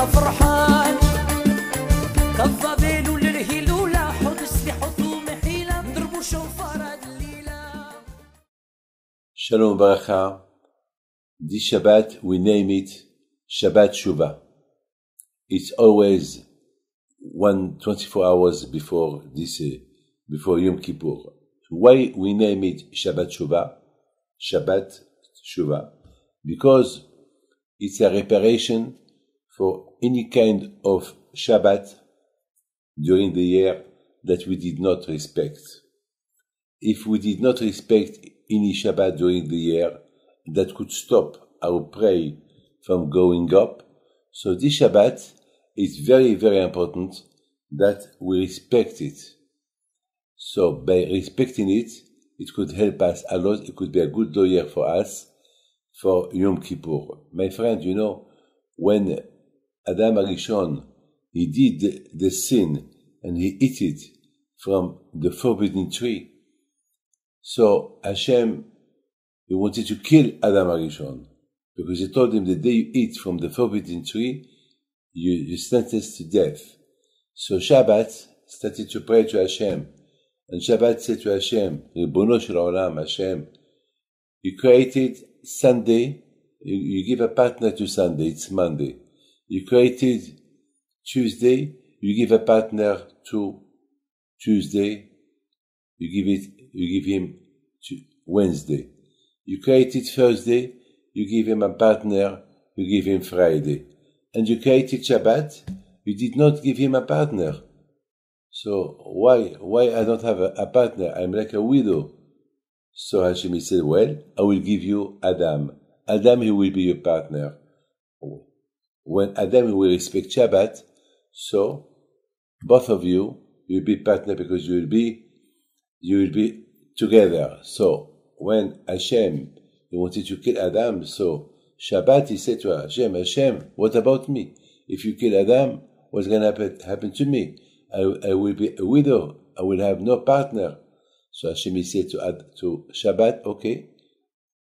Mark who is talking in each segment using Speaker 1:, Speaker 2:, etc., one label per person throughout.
Speaker 1: فرحان كالظبيل للهلولة حط سلاح حطوم حيلة نضربو شوفار هاد الليلة.
Speaker 2: Shalom Baracha. This Shabbat we name it Shabbat Shuvah. It's always 24 hours before before Yom Kippur. Why we name it Shabbat Shuvah? Shabbat Shuvah, because it's a reparation for any kind of Shabbat during the year that we did not respect. If we did not respect any Shabbat during the year, that could stop our prayer from going up. So this Shabbat is very, very important that we respect it. So by respecting it, it could help us a lot. It could be a good lawyer for us for Yom Kippur. My friend, you know, when Adam Arishon, he did the sin and he ate it from the forbidden tree. So Hashem, he wanted to kill Adam Arishon because he told him the day you eat from the forbidden tree, you sentenced to death. So Shabbat started to pray to Hashem. And Shabbat said to Hashem, Ribono shel Olam, Hashem, you created Sunday, you give a partner to Sunday, it's Monday. You created Tuesday, you give a partner to Tuesday, you give him to Wednesday. You created Thursday, you give him a partner, you give him Friday. And you created Shabbat, you did not give him a partner. So why I don't have a partner? I'm like a widow. So Hashem said, well, I will give you Adam. Adam, he will be your partner. When Adam will respect Shabbat, so both of you will be partner because you will be together. So when Hashem, he wanted to kill Adam, so Shabbat, he said to Hashem, what about me? If you kill Adam, what's going to happen to me? I will be a widow. I will have no partner. So Hashem said to Shabbat, okay,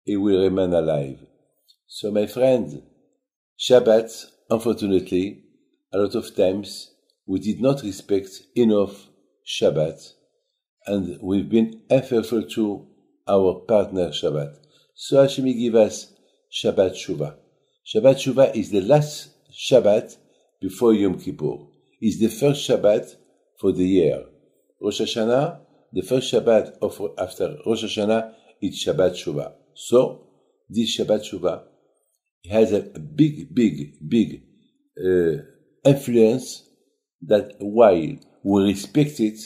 Speaker 2: he will remain alive. So my friend, Shabbat, unfortunately, a lot of times we did not respect enough Shabbat, and we've been unfaithful to our partner Shabbat. So Hashem give us Shabbat Shuvah. Shabbat Shuvah is the last Shabbat before Yom Kippur. It's the first Shabbat for the year. Rosh Hashanah, the first Shabbat after Rosh Hashanah is Shabbat Shuvah. So this Shabbat Shuvah has a big influence that while we respect it,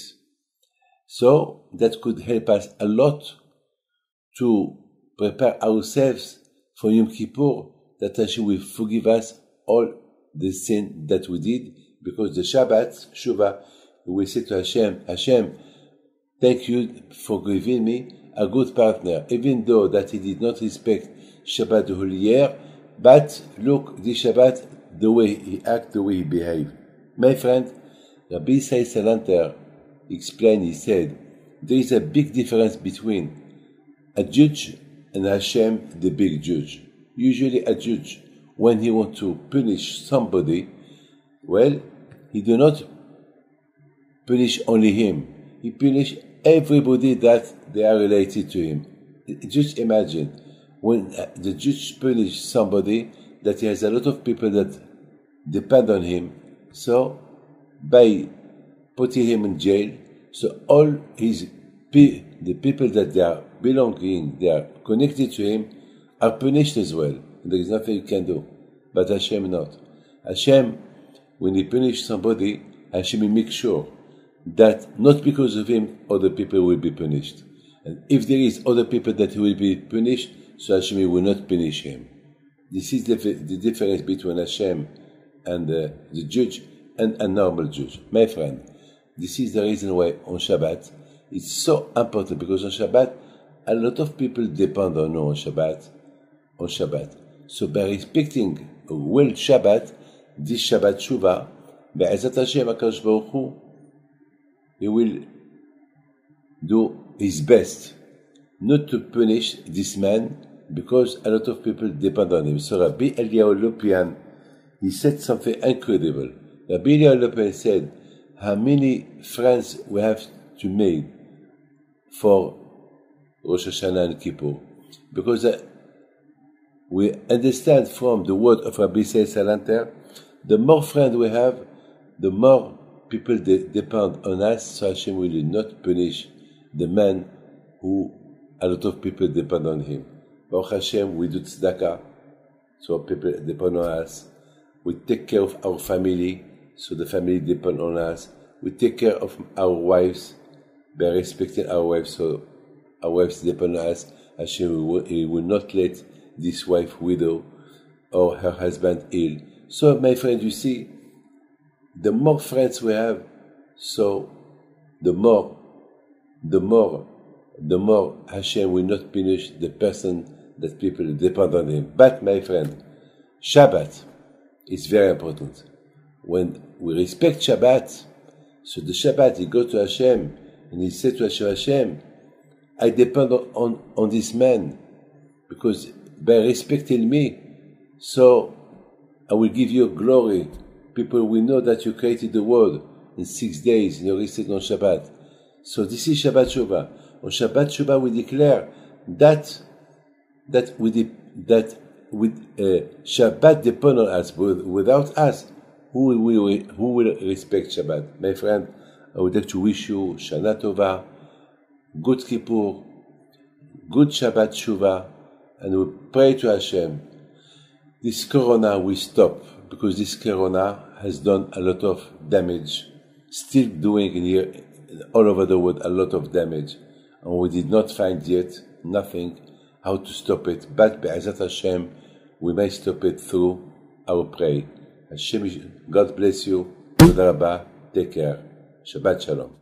Speaker 2: so that could help us a lot to prepare ourselves for Yom Kippur, that Hashem will forgive us all the sin that we did, because the Shabbat Shuvah, we say to Hashem, thank you for giving me a good partner, even though that he did not respect Shabbat the whole year, but look, this Shabbat, the way he act, the way he behave. My friend, Rabbi Yisrael Salanter explained, he said, there is a big difference between a judge and Hashem, the big judge. Usually a judge, when he wants to punish somebody, well, he do not punish only him. He punish everybody that they are related to him. Just imagine, when the judge punish somebody, that he has a lot of people that depend on him, so by putting him in jail, so all the people that they are belonging, they are connected to him, are punished as well. There is nothing you can do. But Hashem not. Hashem, when he punish somebody, Hashem will make sure that not because of him, other people will be punished. And if there is other people that will be punished, so Hashem will not punish him. This is the difference between Hashem and the judge and a normal judge. My friend, this is the reason why on Shabbat, it's so important, because on Shabbat, a lot of people depend on you on Shabbat. So by respecting well Shabbat, this Shabbat Shuvah, Be'ezat Hashem HaKadosh Baruch Hu, he will do his best not to punish this man, because a lot of people depend on him. So Rabbi Eliyahu Lopian, he said something incredible. Rabbi Eliyahu Lopen said, how many friends we have to make for Rosh Hashanah and Kippur? Because we understand from the word of Rabbi Yisrael Salanter, the more friends we have, the more people depend on us, so Hashem will not punish the man who a lot of people depend on him. Baruch Hashem, we do tzedakah, so people depend on us. We take care of our family, so the family depend on us. We take care of our wives, by respecting our wives, so our wives depend on us. Hashem will not let this wife widow or her husband ill. So, my friend, you see, the more friends we have, so the more Hashem will not punish the person that people depend on him. But, my friend, Shabbat is very important. When we respect Shabbat, so the Shabbat, he goes to Hashem, and he said to Hashem, I depend on this man, because by respecting me, so I will give you glory. People will know that you created the world in 6 days, and you rested on Shabbat. So this is Shabbat Shuvah. On Shabbat Shuvah we declare that Shabbat depends on us. Without us, who will respect Shabbat? My friend, I would like to wish you Shana Tova, good Kippur, good Shabbat Shuvah, and we pray to Hashem. This Corona will stop, because this Corona has done a lot of damage, still doing here all over the world a lot of damage, and we did not find yet nothing how to stop it. But Be'ezat Hashem, we may stop it through our prayer. Hashem, God bless you. Toda Rabba. Take care. Shabbat Shalom.